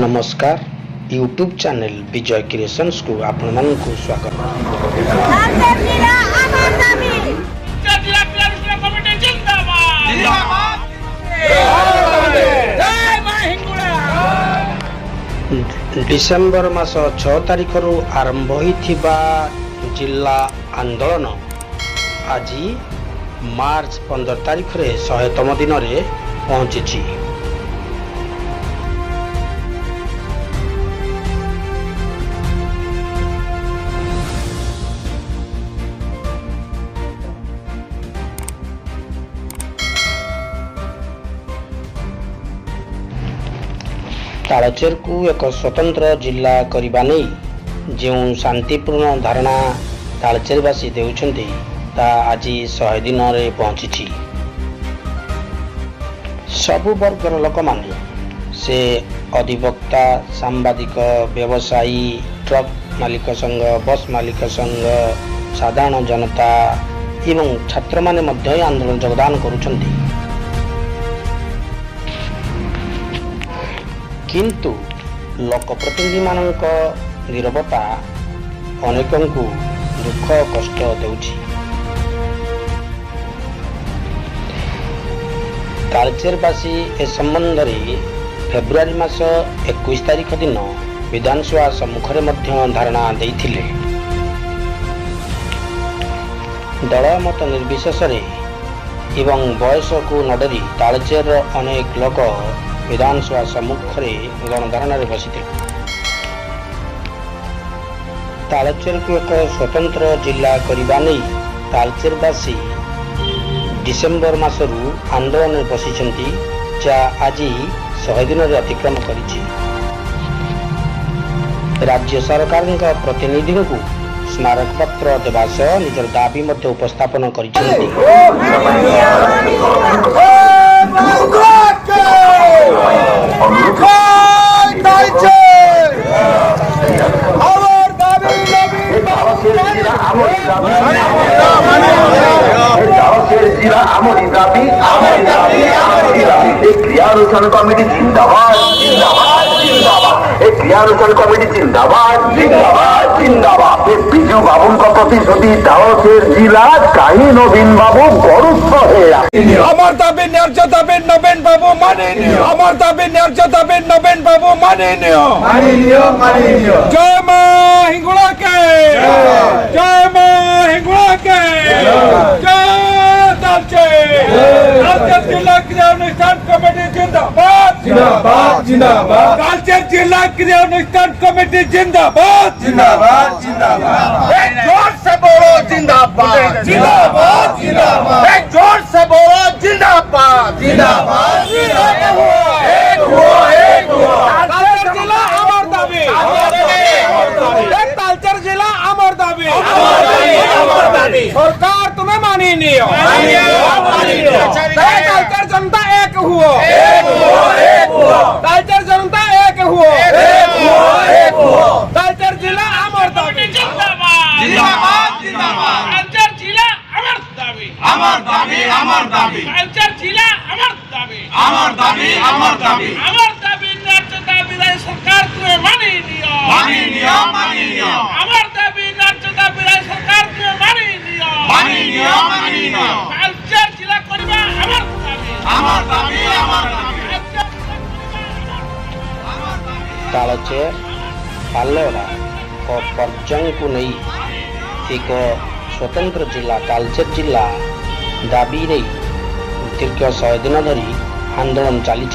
नमस्कार YouTube channel विजय creations को आपण मानकु स्वागत। डिसेम्बर मास 6 तारिख रु आरंभ होइथिबा जिला आंदोलन आज मार्च 15 तारिख रे 100तम दिन रे पहुंची। तालचेर को एक स्वतंत्र जिला करने नहीं जो शांतिपूर्ण धारणा तालचेरवासी देउछन्ति ता आज 100 दिन रे पहुंची। सबु वर्गर लोक माने से अधिवक्ता, सांबादिक, व्यवसायी, ट्रक मालिक संघ, बस मालिक संघ, साधारण जनता एवं छात्र माने मध्य आंदोलन योगदान करुछन्ति। किंतु लोकप्रतिनिधि मानक नीरवता अनेकों को दुख कष्ट देउछि। तालचेरवासी ए संबंध रे फेब्रुआरी मास 21 तारिख दिन विधानसभा सम्मुख रे मध्य धारणा देइथिले। दल मत निर्विशेष रे एवं बयस को नडरी तालचेर अनेक लोक विधानसभा सम्मुख रे गणधारणा रे बसिते। तालचेर को एक स्वतंत्र जिला करने नहीं तालचेरवासी डिसेम्बर मासरू आंदोलन में बसिछन्ति जा आज 100 दिन रे अतिक्रम करिछि। राज्य सरकार प्रतिनिधि को स्मारक पत्र देवा सह निजर दाबी मध्य उपस्थापन करिछन्ति। क्रियानुष्ठान कमिटी जिंदाबाद जिंदाबाद जिंदाबाद क्रियानुष्ठान कमिटी जिंदाबाद जिंदाबाद जिंदाबाद बिजू बाबू का प्रतिश्रुति तालचेर जिला कहीं नवीन बाबू गुरुत्व है। আমার দাবি ন্যায্য দাবি নবীন বাবু মাননীয়। আমার দাবি ন্যায্য দাবি নবীন বাবু মাননীয়। জয় মা হিঙ্গুলাকে, জয় মা হিঙ্গুলাকে, জয় তালচের। তালচের जिला क्रिया अनुष्ठान कमेटी जिंदाबाद जिंदाबाद जिंदाबाद। तालचेर जिला क्रिया अनुष्ठान कमेटी जिंदाबाद जिंदाबाद जिंदाबाद। एक जोर से बोलो जिंदाबाद जिंदाबाद जिंदाबाद। एक जोर से बोलो जिंदाबाद जिंदाबाद जिंदाबाद। एक हुआ तालचेर जिला अमर दाबी, एक तालचेर जिला अमर दाबी। सरकार तुम्हें मानी नहीं हो, तालचेर जनता एक हुआ, तालचेर जनता एक हुआ, तालचेर जिला अमर दाबी जिंदाबाद जिंदाबाद जिंदाबाद। तालचेर जिला अमर दाबी अमर दाबी अमर दाबी। तालचेर जिला अमर दाबी अमर दाबी अमर दाबी अमर दाबी। न्याय्य दाबी राय सरकार तुम्हें मानी नियो मानी नियो मानी नियो। अमर दाबी न्याय्य दाबी राय सरकार तुम्हें मानी नियो मानी नियो मानी नियो। तालचेर जिला करिबा अमर दाबी अमर दाबी अमर दाबी। तालचेर पालोड़ा और पर्जंग को नहीं एक स्वतंत्र जिला तालचेर जिला दाबी नहीं दीर्घ 100 दिन धरी आंदोलन चली।